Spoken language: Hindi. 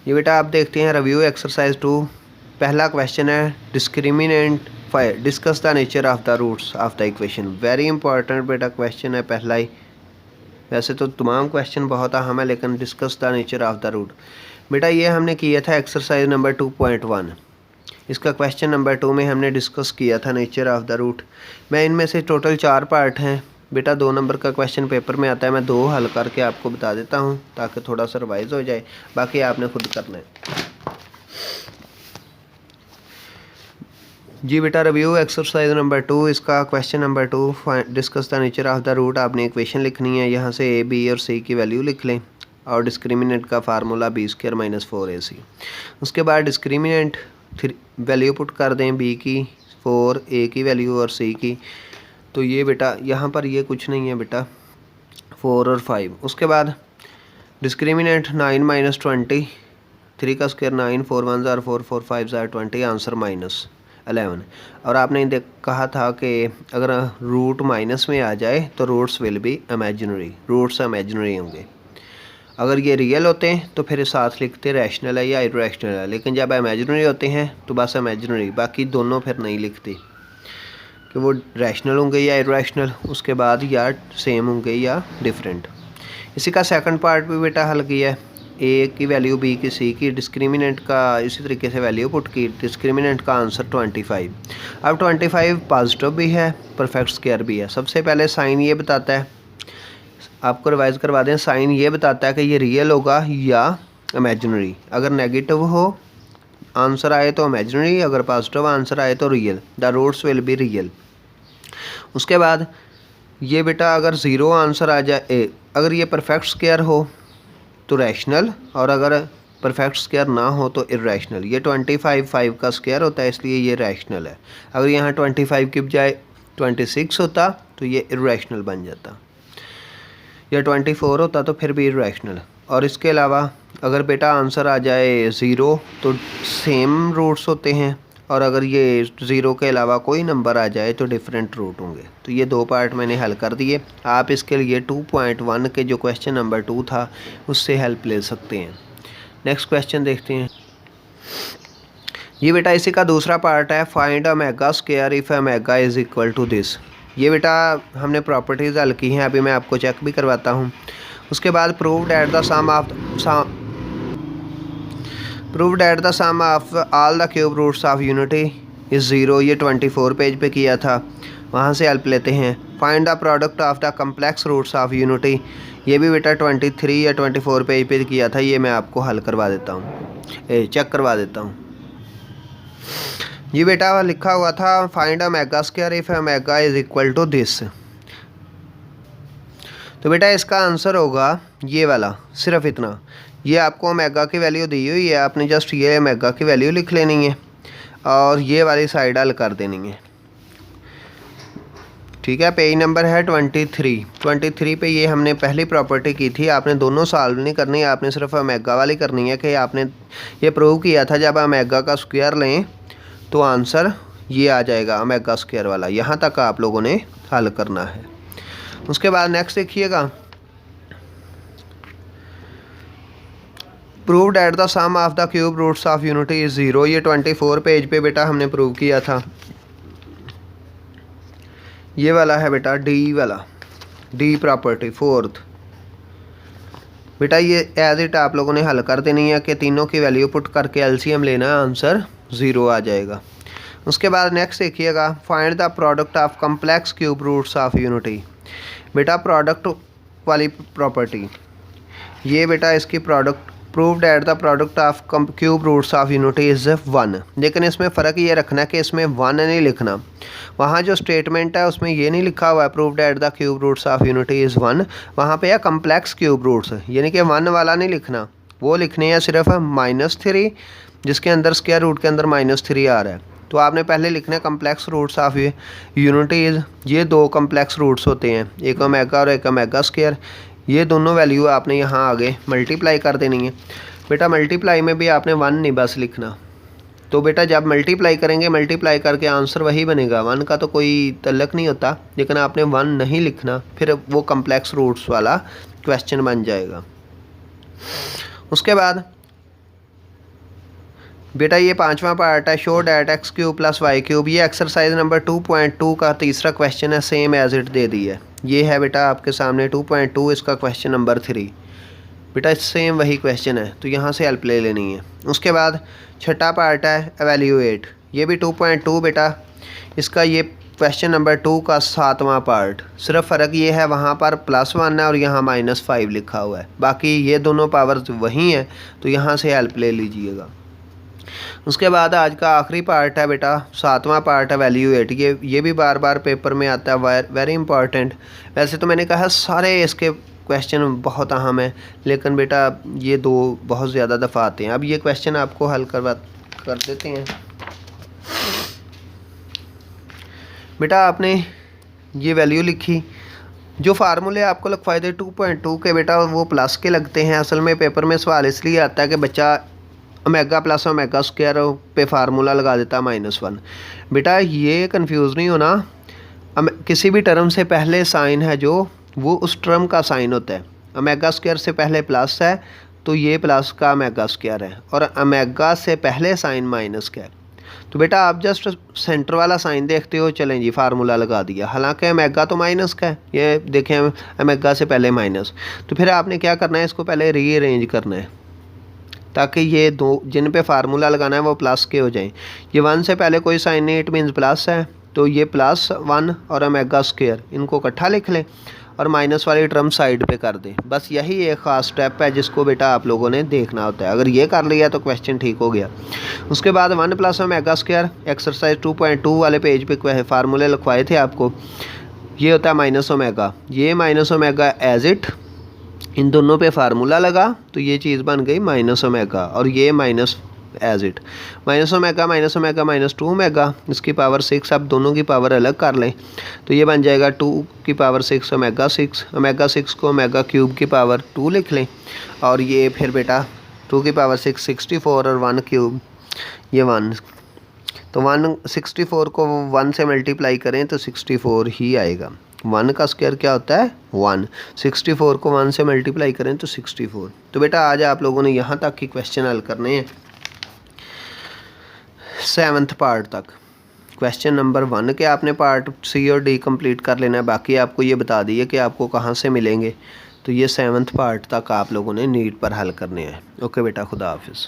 ये बेटा आप देखते हैं रिव्यू एक्सरसाइज 2। पहला क्वेश्चन है discriminant five, discuss the nature of the roots of the equation. Very important बेटा क्वेश्चन है पहला ही। वैसे तो तमाम क्वेश्चन बहुत अहम है, लेकिन discuss the nature of the root बेटा ये हमने किया था एक्सरसाइज नंबर 2.1। इसका क्वेश्चन नंबर 2 में हमने डिस्कस किया था नेचर ऑफ द रूट। मैं इनमें से टोटल 4 पार्ट हैं बेटा, 2 नंबर का क्वेश्चन पेपर में आता है। मैं 2 हल करके आपको बता देता हूं ताकि थोड़ा सा रिवाइज हो जाए, बाकी आपने खुद करना है जी बेटा। रिव्यू एक्सरसाइज नंबर 2, इसका question number 2, discuss the nature of the root. आपने इक्वेशन लिखनी है, यहाँ से ए बी और सी की वैल्यू लिख लें और डिस्क्रिमिनेंट का फार्मूला b² - 4ac। उसके बाद डिस्क्रिमिनेंट वैल्यू पुट कर दें, b की 4, a की वैल्यू और c की। तो ये बेटा यहाँ पर ये कुछ नहीं है बेटा, 4 और 5। उसके बाद डिस्क्रिमिनेंट 9 - 20, 3 का स्क्वायर 9, 4 1 = 4, 4 5 = 20, आंसर -11। और आपने कहा था कि अगर रूट माइनस में आ जाए तो roots will be imaginary, roots imaginary होंगे। अगर ये रियल होते हैं तो फिर साथ लिखते रैशनल है या इरेशनल है, लेकिन जब इमेजिनरी होते हैं तो बस इमेजिनरी, बाकी दोनों फिर नहीं लिखते कि वो रैशनल होंगे या इरेशनल, उसके बाद या सेम होंगे या डिफरेंट। इसी का सेकंड पार्ट भी बेटा हल किया है, ए की वैल्यू बी की सी की, डिस्क्रिमिनेंट का इसी तरीके से वैल्यू पुट की, डिस्क्रिमिनेंट का आंसर 25। अब 25 पॉजिटिव भी है, परफेक्ट स्क्वायर भी है। सबसे पहले साइन ये बताता है, आपको रिवाइज करवा दें, साइन ये बताता है कि ये रियल होगा या इमेजिनरी। अगर नेगेटिव हो आंसर आए तो इमेजिनरी, अगर पॉजिटिव आंसर आए तो real. The roots will be real. उसके बाद ये बेटा अगर ज़ीरो आंसर आ जाए, अगर ये परफेक्ट स्क्वायर हो तो रैशनल, और अगर परफेक्ट स्क्वायर ना हो तो इरेशनल। ये 25 5 का स्क्वायर होता है, इसलिए ये रैशनल है। अगर यहाँ 25 की बजाय 26 होता तो ये इरेशनल बन जाता, या 24 होता तो फिर भी इरेशनल। और इसके अलावा अगर बेटा आंसर आ जाए ज़ीरो तो सेम रूट्स होते हैं, और अगर ये ज़ीरो के अलावा कोई नंबर आ जाए तो डिफरेंट रूट होंगे। तो ये 2 पार्ट मैंने हल कर दिए। आप इसके लिए 2.1 के जो क्वेश्चन नंबर 2 था उससे हेल्प ले सकते हैं। नेक्स्ट क्वेश्चन देखते हैं। ये बेटा इसी का दूसरा पार्ट है, find omega square if omega is equal to this. ये बेटा हमने प्रॉपर्टीज़ हल की हैं, अभी मैं आपको चेक भी करवाता हूँ। उसके बाद proved at the sum of all the cube roots of unity is 0। ये 24 पेज पे किया था, वहाँ से हेल्प लेते हैं। Find the product of the complex roots of unity, ये भी बेटा 23 या 24 पेज पे किया था। ये मैं आपको हल करवा देता हूँ, चेक करवा देता हूँ। ये बेटा लिखा हुआ था find omega square if omega is equal to this. तो बेटा इसका आंसर होगा ये वाला, सिर्फ इतना। ये आपको ओमेगा की वैल्यू दी हुई है, आपने जस्ट ये ओमेगा की वैल्यू लिख लेनी है और ये वाली साइड हल कर देनी है, ठीक है। पेज नंबर है 23 पे ये हमने पहली प्रॉपर्टी की थी। आपने दोनों सॉल्व नहीं करनी, आपने सिर्फ ओमेगा वाली करनी है कि आपने ये प्रूव किया था जब ओमेगा का स्क्वायर लें तो आंसर ये आ जाएगा ओमेगा स्क्वायर वाला। यहाँ तक आप लोगों ने हल करना है। उसके बाद नेक्स्ट देखिएगा, proved at the sum of the cube roots of unity is 0। ये 24 पेज पे बेटा हमने प्रूव किया था। ये वाला है बेटा डी वाला, डी प्रॉपर्टी 4th। बेटा ये एज इट आप लोगों ने हल कर देनी है कि तीनों की वैल्यू पुट करके एलसीएम लेना, आंसर 0 आ जाएगा। उसके बाद नेक्स्ट देखिएगा, find the product of complex cube roots of unity. बेटा प्रोडक्ट वाली प्रॉपर्टी, ये बेटा इसकी product, proved at the product of cube roots of unity is 1। लेकिन इसमें फ़र्क ये रखना है कि इसमें 1 नहीं लिखना। वहाँ जो स्टेटमेंट है उसमें ये नहीं लिखा हुआ है proved at the cube roots of unity is 1, वहाँ पे है कम्प्लेक्स क्यूब रूट्स, यानी कि 1 वाला नहीं लिखना। वो लिखने हैं सिर्फ -3, जिसके अंदर स्क्वायर रूट के अंदर -3 आ रहा है। तो आपने पहले लिखना है कम्प्लेक्स रूट्स ऑफ यूनिटीज़। ये 2 कम्प्लेक्स रूट्स होते हैं, एक ओमेगा और एक ओमेगा स्क्वायर। ये दोनों वैल्यू आपने यहाँ आगे मल्टीप्लाई कर देनी है। बेटा मल्टीप्लाई में भी आपने 1 नहीं बस लिखना। तो बेटा जब मल्टीप्लाई करेंगे, मल्टीप्लाई करके आंसर वही बनेगा, 1 का तो कोई तल्लक नहीं होता, लेकिन आपने 1 नहीं लिखना, फिर वो कम्प्लेक्स रूट्स वाला क्वेश्चन बन जाएगा। उसके बाद बेटा ये 5वां पार्ट है, show that x cube plus y cube. ये एक्सरसाइज नंबर 2.2 का तीसरा क्वेश्चन है, सेम एज इट दे दी है। ये है बेटा आपके सामने 2.2, इसका क्वेश्चन नंबर 3। बेटा सेम वही क्वेश्चन है, तो यहाँ से हेल्प ले लेनी है। उसके बाद छठा पार्ट है एवेल्यूएट, ये भी 2.2 बेटा, इसका ये क्वेश्चन नंबर 2 का 7वां पार्ट। सिर्फ फ़र्क ये है वहाँ पर +1 है और यहाँ -5 लिखा हुआ है, बाकी ये दोनों पावर्स वही हैं, तो यहाँ से हेल्प ले लीजिएगा। उसके बाद आज का आखिरी पार्ट है बेटा 7वां पार्ट है एवेल्यूएट। ये भी बार बार पेपर में आता है, वेरी इंपॉर्टेंट। वैसे तो मैंने कहा सारे इसके क्वेश्चन बहुत अहम है, लेकिन बेटा ये 2 बहुत ज़्यादा दफ़ा आते हैं। अब ये क्वेश्चन आपको हल कर देते हैं। बेटा आपने ये वैल्यू लिखी, जो फार्मूले आपको लिखवाए थे 2.2 के बेटा वो प्लस के लगते हैं। असल में पेपर में सवाल इसलिए आता है कि बच्चा ओमेगा प्लस ओमेगा स्क्वायर पे फार्मूला लगा देता -1। बेटा ये कंफ्यूज नहीं होना, किसी भी टर्म से पहले साइन है जो वो उस टर्म का साइन होता है। ओमेगा स्क्वायर से पहले प्लस है तो ये प्लस का ओमेगा स्क्वायर है, और ओमेगा से पहले साइन माइनस का है। तो बेटा आप जस्ट सेंटर वाला साइन देखते हो, चलें जी फार्मूला लगा दिया। हालांकि ओमेगा तो माइनस का है, ये देखें ओमेगा से पहले माइनस। तो फिर आपने क्या करना है, इसको पहले रीअरेंज करना है ताकि ये 2 जिन पे फार्मूला लगाना है वो प्लस के हो जाएं। ये 1 से पहले कोई साइन नहीं, इट मीन्स प्लस है, तो ये +1 और ओमेगा स्क्वायर इनको इकट्ठा लिख लें और माइनस वाली टर्म साइड पे कर दें। बस यही एक ख़ास स्टेप है जिसको बेटा आप लोगों ने देखना होता है। अगर ये कर लिया तो क्वेश्चन ठीक हो गया। उसके बाद 1 + ओमेगा स्क्वायर, एक्सरसाइज 2.2 वाले पेज पे फार्मूले लिखवाए थे आपको। ये होता है माइनस ओमेगा, ये माइनस ओमेगा एज इट, इन दोनों पे फार्मूला लगा तो ये चीज़ बन गई माइनस ओमेगा, और ये minus as it minus omega -2 omega, इसकी पावर 6। अब दोनों की पावर अलग कर लें तो ये बन जाएगा 2 की पावर 6 ओमेगा 6। ओमेगा 6 को ओमेगा क्यूब की पावर 2 लिख लें, और ये फिर बेटा 2 की पावर 6 64, और 1 क्यूब ये 1, तो 164 को 1 से मल्टीप्लाई करें तो 64 ही आएगा। 1 का स्क्वायर क्या होता है 1, 64 को 1 से मल्टीप्लाई करें तो 64। तो बेटा आज आप लोगों ने यहाँ तक की क्वेश्चन हल करने हैं, 7th पार्ट तक। क्वेश्चन नंबर 1 के आपने पार्ट C और D कंप्लीट कर लेना है, बाकी आपको ये बता दिए कि आपको कहाँ से मिलेंगे। तो ये 7th पार्ट तक आप लोगों ने नीट पर हल करने हैं। ओके बेटा, खुदा हाफिज़।